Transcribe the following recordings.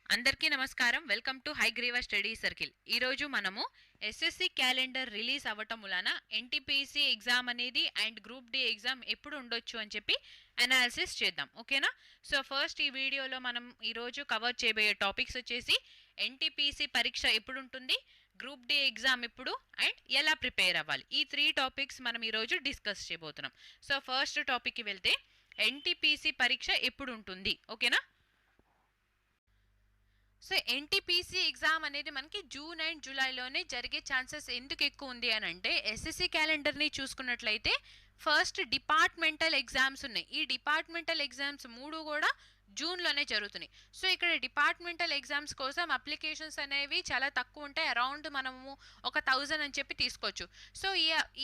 అందరికీ నమస్కారం. Welcome to Hayagriva study circle. ఈరోజు మనము ఎస్ఎస్సి క్యాలెండర్ రిలీజ్ అవ్వటం వలన ఎన్టీపీసీ ఎగ్జామ్ అనేది అండ్ గ్రూప్ డి ఎగ్జామ్ ఎప్పుడు ఉండొచ్చు అని చెప్పి అనాలిసిస్ చేద్దాం. ఓకేనా? సో ఫస్ట్ ఈ వీడియోలో మనం ఈరోజు కవర్ చేయబోయే టాపిక్స్ వచ్చేసి ఎన్టీపీసీ పరీక్ష ఎప్పుడు ఉంటుంది, గ్రూప్ డి ఎగ్జామ్ ఎప్పుడు అండ్ ఎలా ప్రిపేర్ అవ్వాలి. ఈ 3 టాపిక్స్ మనం ఈరోజు డిస్కస్ చేయబోతున్నాం. సో ఫస్ట్ టాపిక్కి వెళ్తే ఎన్టీపీసీ పరీక్ష ఎప్పుడు ఉంటుంది. ఓకేనా? సో ఎన్టీపీసీ ఎగ్జామ్ అనేది మనకి జూన్ అండ్ జూలైలోనే జరిగే ఛాన్సెస్ ఎందుకు ఎక్కువ ఉంది అని అంటే, ఎస్ఎస్సి క్యాలెండర్ని చూసుకున్నట్లయితే ఫస్ట్ డిపార్ట్మెంటల్ ఎగ్జామ్స్ ఉన్నాయి. ఈ డిపార్ట్మెంటల్ ఎగ్జామ్స్ 3 కూడా జూన్లోనే జరుగుతున్నాయి. సో ఇక్కడ డిపార్ట్మెంటల్ ఎగ్జామ్స్ కోసం అప్లికేషన్స్ అనేవి చాలా తక్కువ ఉంటాయి. అరౌండ్ మనము ఒక 1000 అని చెప్పి తీసుకోవచ్చు. సో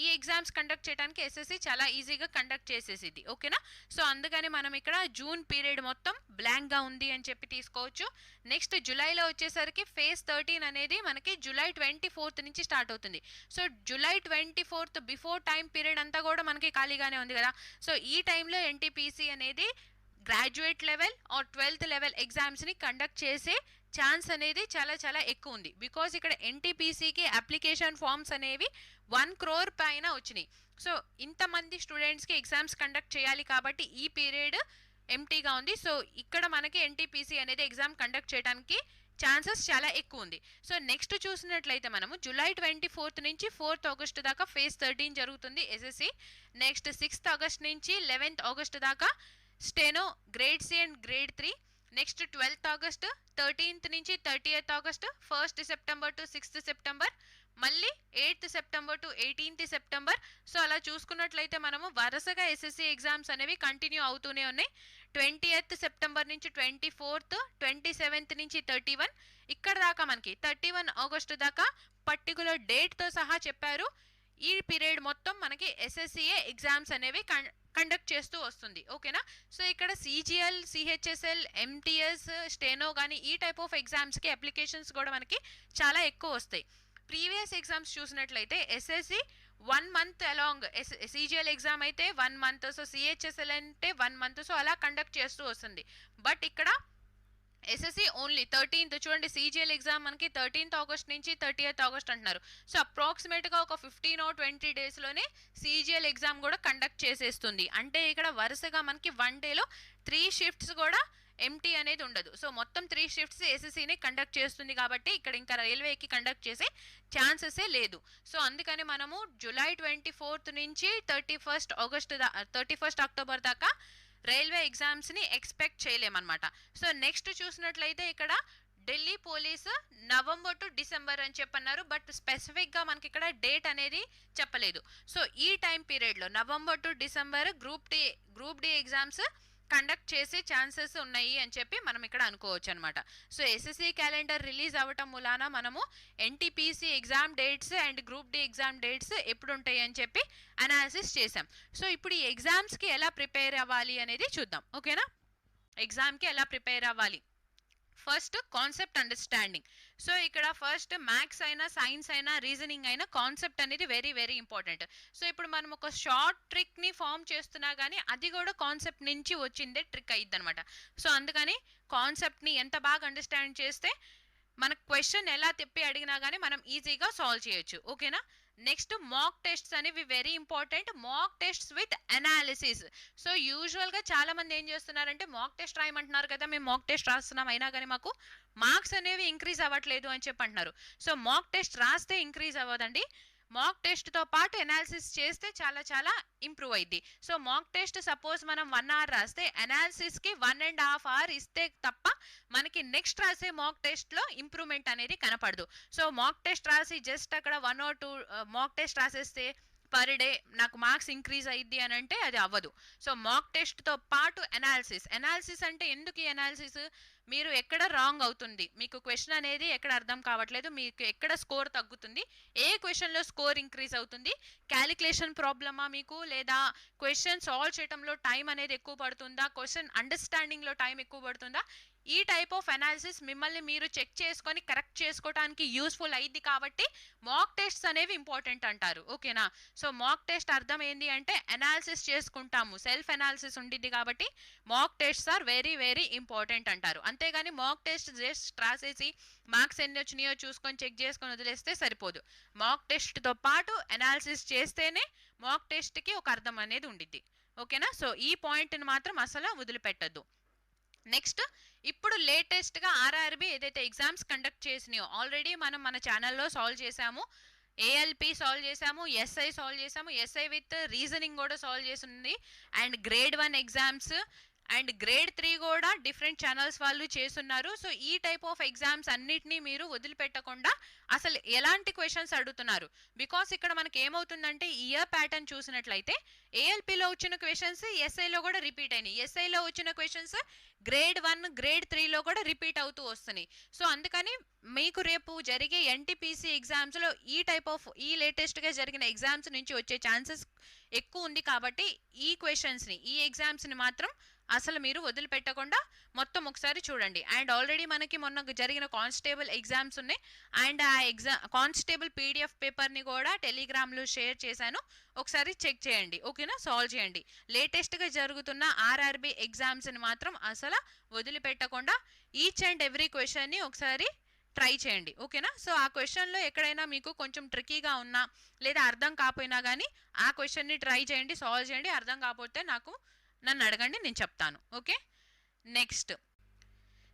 ఈ ఎగ్జామ్స్ కండక్ట్ చేయడానికి ఎస్ఎస్సి చాలా ఈజీగా కండక్ట్ చేసేసింది. ఓకేనా? సో అందుకని మనం ఇక్కడ జూన్ పీరియడ్ మొత్తం బ్లాంక్గా ఉంది అని చెప్పి తీసుకోవచ్చు. నెక్స్ట్ జూలైలో వచ్చేసరికి ఫేజ్ 13 అనేది మనకి జూలై 24th నుంచి స్టార్ట్ అవుతుంది. So July 24th before time period అంతా కూడా మనకి ఖాళీగానే ఉంది కదా. సో ఈ టైంలో ఎన్టీపీసీ అనేది graduate level or 12th level ఎగ్జామ్స్ని కండక్ట్ చేసే ఛాన్స్ అనేది చాలా చాలా ఎక్కువ ఉంది. బికాజ్ ఇక్కడ ఎన్టీపీసీకి అప్లికేషన్ ఫామ్స్ అనేవి 1 crore పైన వచ్చినాయి. సో ఇంతమంది స్టూడెంట్స్కి ఎగ్జామ్స్ కండక్ట్ చేయాలి కాబట్టి ఈ పీరియడ్ ఎంటీగా ఉంది. సో ఇక్కడ మనకి ఎన్టీపీసీ అనేది ఎగ్జామ్ కండక్ట్ చేయడానికి ఛాన్సెస్ చాలా ఎక్కువ ఉంది. సో నెక్స్ట్ చూసినట్లయితే మనము జూలై 24th నుంచి 4th ఆగస్ట్ దాకా ఫేజ్ 13 జరుగుతుంది ఎస్ఎస్సి. నెక్స్ట్ 6th ఆగస్ట్ నుంచి 11th ఆగస్ట్ దాకా steno grade C and grade 3. Next 12th August, 13th నుంచి 30th August, 1st September to 6th September, మళ్ళీ 8th September to 18th September. So అలా చూసుకున్నట్లయితే మనము వరుసగా ఎస్ఎస్సి ఎగ్జామ్స్ అనేవి కంటిన్యూ అవుతూనే ఉన్నాయి. 20th సెప్టెంబర్ నుంచి 24th, 27th నుంచి 31, ఇక్కడ దాకా మనకి 31 ఆగస్ట్ దాకా పర్టికులర్ డేట్తో సహా చెప్పారు. ఈ పీరియడ్ మొత్తం మనకి ఎస్ఎస్సిఏ ఎగ్జామ్స్ అనేవి కండక్ట్ చేస్తూ వస్తుంది. ఓకేనా? సో ఇక్కడ సిజిఎల్, సిహెచ్ఎస్ఎల్, ఎంటీఎస్, స్టెనో కానీ ఈ టైప్ ఆఫ్ ఎగ్జామ్స్కి అప్లికేషన్స్ కూడా మనకి చాలా ఎక్కువ వస్తాయి. ప్రీవియస్ ఎగ్జామ్స్ చూసినట్లయితే SSC 1 month along, CGL exam అయితే 1 month, సో సిహెచ్ఎస్ఎల్ అంటే 1 month, సో అలా కండక్ట్ చేస్తూ వస్తుంది. బట్ ఇక్కడ ఎస్ఎస్సి ఓన్లీ 13th, చూడండి సిజిఎల్ ఎగ్జామ్ మనకి 13th ఆగస్ట్ నుంచి 30th ఆగస్ట్ అంటున్నారు. సో అప్రాక్సిమేట్గా ఒక 15 or 20 డేస్లోనే సిజిఎల్ ఎగ్జామ్ కూడా కండక్ట్ చేసేస్తుంది. అంటే ఇక్కడ వరుసగా మనకి 1 డేలో 3 shifts కూడా ఎంటీ అనేది ఉండదు. సో మొత్తం 3 shifts ఎస్ఎస్సిని కండక్ట్ చేస్తుంది కాబట్టి ఇక్కడ ఇంకా రైల్వేకి కండక్ట్ చేసే ఛాన్సెసే లేదు. సో అందుకని మనము జూలై 24th నుంచి 31st అక్టోబర్ దాకా రైల్వే ఎగ్జామ్స్ని ఎక్స్పెక్ట్ చేయలేమన్నమాట. సో నెక్స్ట్ చూసినట్లయితే ఇక్కడ Delhi police November to December అని చెప్పన్నారు. బట్ స్పెసిఫిక్గా మనకి ఇక్కడ డేట్ అనేది చెప్పలేదు. సో ఈ టైం పీరియడ్లో November to December group D exams conduct చేసే ఛాన్సెస్ ఉన్నాయి అని చెప్పి మనం ఇక్కడ అనుకోవచ్చు అనమాట. సో ఎస్ఎస్సి క్యాలెండర్ రిలీజ్ అవ్వటం మూలాన మనము NTPC exam dates and group D exam dates ఎప్పుడు ఉంటాయి అని చెప్పి అనాలిసిస్ చేసాం. సో ఇప్పుడు ఈ ఎగ్జామ్స్కి ఎలా ప్రిపేర్ అవ్వాలి అనేది చూద్దాం. ఓకేనా? ఎగ్జామ్కి ఎలా ప్రిపేర్ అవ్వాలి. First concept understanding. సో ఇక్కడ ఫస్ట్ మ్యాథ్స్ అయినా, సైన్స్ అయినా, రీజనింగ్ అయినా కాన్సెప్ట్ అనేది వెరీ వెరీ ఇంపార్టెంట్. సో ఇప్పుడు మనం ఒక షార్ట్ ట్రిక్ని ఫామ్ చేస్తున్నా కానీ అది కూడా కాన్సెప్ట్ నుంచి వచ్చిందే ట్రిక్ అయ్యిద్ది అనమాట. సో అందుకని కాన్సెప్ట్ని ఎంత బాగా అండర్స్టాండ్ చేస్తే మనకు క్వశ్చన్ ఎలా తిప్పి అడిగినా కానీ మనం ఈజీగా సాల్వ్ చేయొచ్చు. ఓకేనా? నెక్స్ట్ మాక్ టెస్ట్స్ అనేవి very important. Mock tests with analysis. So యూజువల్గా చాలా మంది ఏం చేస్తున్నారంటే మాక్ టెస్ట్ రాయమంటున్నారు కదా, మేము మాక్ టెస్ట్ రాస్తున్నాం అయినా కానీ మాకు మార్క్స్ అనేవి ఇంక్రీజ్ అవ్వట్లేదు అని చెప్పి అంటున్నారు. సో మాక్ టెస్ట్ రాస్తే ఇంక్రీజ్ అవ్వదండి. మాక్ టెస్ట్తో పాటు అనాలిసిస్ చేస్తే చాలా చాలా ఇంప్రూవ్ అయింది. సో మాక్ టెస్ట్ సపోజ్ మనం 1 hour రాస్తే అనాలిసిస్కి 1.5 hours ఇస్తే తప్ప మనకి నెక్స్ట్ రాసే మాక్ టెస్ట్లో ఇంప్రూవ్మెంట్ అనేది కనపడదు. సో మాక్ టెస్ట్ రాసి జస్ట్ అక్కడ 1 or 2 మాక్ టెస్ట్ రాసేస్తే పర్ డే నాకు మార్క్స్ ఇంక్రీజ్ అయ్యిద్ది అని అంటే అది అవ్వదు. సో మాక్ టెస్ట్తో పాటు అనాలిసిస్ అంటే ఎందుకు ఈ అనాలిసిస్, మీరు ఎక్కడ రాంగ్ అవుతుంది, మీకు క్వశ్చన్ అనేది ఎక్కడ అర్థం కావట్లేదు, మీకు ఎక్కడ స్కోర్ తగ్గుతుంది, ఏ క్వశ్చన్లో స్కోర్ ఇంక్రీజ్ అవుతుంది, క్యాలిక్యులేషన్ ప్రాబ్లమా మీకు, లేదా క్వశ్చన్ సాల్వ్ చేయడంలో టైం అనేది ఎక్కువ పడుతుందా, క్వశ్చన్ అండర్స్టాండింగ్లో టైం ఎక్కువ పడుతుందా, ఈ టైప్ ఆఫ్ అనాలిసిస్ మిమ్మల్ని మీరు చెక్ చేసుకొని కరెక్ట్ చేసుకోవడానికి యూస్ఫుల్ అయ్యింది కాబట్టి మాక్ టెస్ట్స్ అనేవి ఇంపార్టెంట్ అంటారు. ఓకేనా? సో మాక్ టెస్ట్ అర్థం ఏంటి అంటే అనాలిసిస్ చేసుకుంటాము, సెల్ఫ్ అనాలిసిస్ ఉండిద్ది కాబట్టి mock tests are very very important అంటారు. అంతేగాని మాక్ టెస్ట్ జస్ట్ రాసేసి మార్క్స్ ఎన్ని వచ్చినాయో చూసుకొని చెక్ చేసుకొని వదిలేస్తే సరిపోదు. మాక్ టెస్ట్తో పాటు అనాలిసిస్ చేస్తేనే మాక్ టెస్ట్కి ఒక అర్థం అనేది ఉండిద్ది. ఓకేనా? సో ఈ పాయింట్ని మాత్రం అసలు వదిలిపెట్టద్దు. నెక్స్ట్, ఇప్పుడు లేటెస్ట్గా ఆర్ఆర్బి ఏదైతే ఎగ్జామ్స్ కండక్ట్ చేసినాయో ఆల్రెడీ మనం మన ఛానల్లో సాల్వ్ చేసాము. ఏఎల్పి సాల్వ్ చేసాము, ఎస్ఐ సాల్వ్ చేసాము, ఎస్ఐ విత్ రీజనింగ్ కూడా సాల్వ్ చేసింది. And grade 1 exams and grade 3 కూడా డిఫరెంట్ ఛానల్స్ వాళ్ళు చేస్తున్నారు. సో ఈ టైప్ ఆఫ్ ఎగ్జామ్స్ అన్నిటినీ మీరు వదిలిపెట్టకుండా అసలు ఎలాంటి క్వశ్చన్స్ అడుగుతున్నారు, బికాస్ ఇక్కడ మనకి ఏమవుతుందంటే ఇయర్ ప్యాటర్న్ చూసినట్లయితే ఏఎల్పిలో వచ్చిన క్వశ్చన్స్ ఎస్ఐలో కూడా రిపీట్ అయినాయి, ఎస్ఐలో వచ్చిన క్వశ్చన్స్ గ్రేడ్ 1 గ్రేడ్ 3లో కూడా రిపీట్ అవుతూ వస్తున్నాయి. సో అందుకని మీకు రేపు జరిగే ఎన్టీపీసీ ఎగ్జామ్స్లో ఈ టైప్ ఆఫ్ ఈ లేటెస్ట్గా జరిగిన ఎగ్జామ్స్ నుంచి వచ్చే ఛాన్సెస్ ఎక్కువ ఉంది కాబట్టి ఈ క్వశ్చన్స్ని ఈ ఎగ్జామ్స్ని మాత్రం అసలు మీరు వదిలిపెట్టకుండా మొత్తం ఒకసారి చూడండి. అండ్ ఆల్రెడీ మనకి మొన్న జరిగిన కానిస్టేబుల్ ఎగ్జామ్స్ ఉన్నాయి, అండ్ ఆ కానిస్టేబుల్ పీడిఎఫ్ పేపర్ని కూడా టెలిగ్రామ్లో షేర్ చేశాను, ఒకసారి చెక్ చేయండి. ఓకేనా? సాల్వ్ చేయండి. లేటెస్ట్గా జరుగుతున్న ఆర్ఆర్బి ఎగ్జామ్స్ని మాత్రం అసలు వదిలిపెట్టకుండా ఈచ్ అండ్ ఎవ్రీ క్వశ్చన్ని ఒకసారి ట్రై చేయండి. ఓకేనా? సో ఆ క్వశ్చన్లో ఎక్కడైనా మీకు కొంచెం ట్రికీగా ఉన్నా లేదా అర్థం కాకపోయినా కానీ ఆ క్వశ్చన్ని ట్రై చేయండి, సాల్వ్ చేయండి. అర్థం కాకపోతే నన్ను అడగండి, నేను చెప్తాను. Okay, next.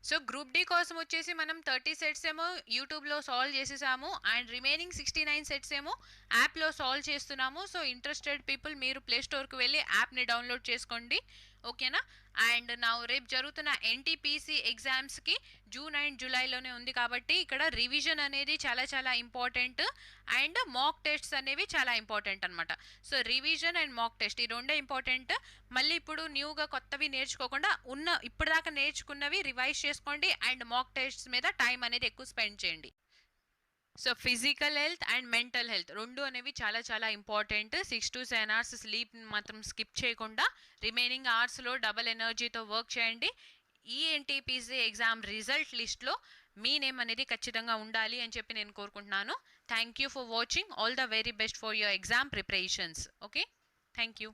So group D కోసం వచ్చేసి మనం 30 సెట్స్ ఏమో యూట్యూబ్లో సాల్వ్ చేసేసాము, అండ్ రిమైనింగ్ 69 సెట్స్ ఏమో యాప్లో సాల్వ్ చేస్తున్నాము. సో ఇంట్రెస్టెడ్ పీపుల్ మీరు ప్లే స్టోర్కి వెళ్ళి యాప్ని డౌన్లోడ్ చేసుకోండి. ఓకేనా? అండ్ నా రేపు జరుగుతున్న ఎన్టీపీసీ ఎగ్జామ్స్కి జూన్ అండ్ జూలైలోనే ఉంది కాబట్టి ఇక్కడ రివిజన్ అనేది చాలా చాలా ఇంపార్టెంట్, అండ్ మాక్ టెస్ట్స్ అనేవి చాలా ఇంపార్టెంట్ అనమాట. So revision and mock test ఈ రెండే ఇంపార్టెంట్. మళ్ళీ ఇప్పుడు న్యూగా కొత్తవి నేర్చుకోకుండా ఇప్పటిదాకా నేర్చుకున్నవి రివైజ్ చేసుకోండి, అండ్ మాక్ టెస్ట్స్ మీద టైం అనేది ఎక్కువ స్పెండ్ చేయండి. So physical health and mental health రెండు అనేవి చాలా చాలా ఇంపార్టెంట్. 6 to 7 hours స్లీప్ మాత్రం స్కిప్ చేయకుండా రిమైనింగ్ అవర్స్లో డబల్ ఎనర్జీతో వర్క్ చేయండి. ఈ ఎన్టీపీసీ ఎగ్జామ్ రిజల్ట్ లిస్ట్లో మీ నేమ్ అనేది ఖచ్చితంగా ఉండాలి అని చెప్పి నేను కోరుకుంటున్నాను. Thank you for watching. All the very best for your exam preparations. Okay, thank you.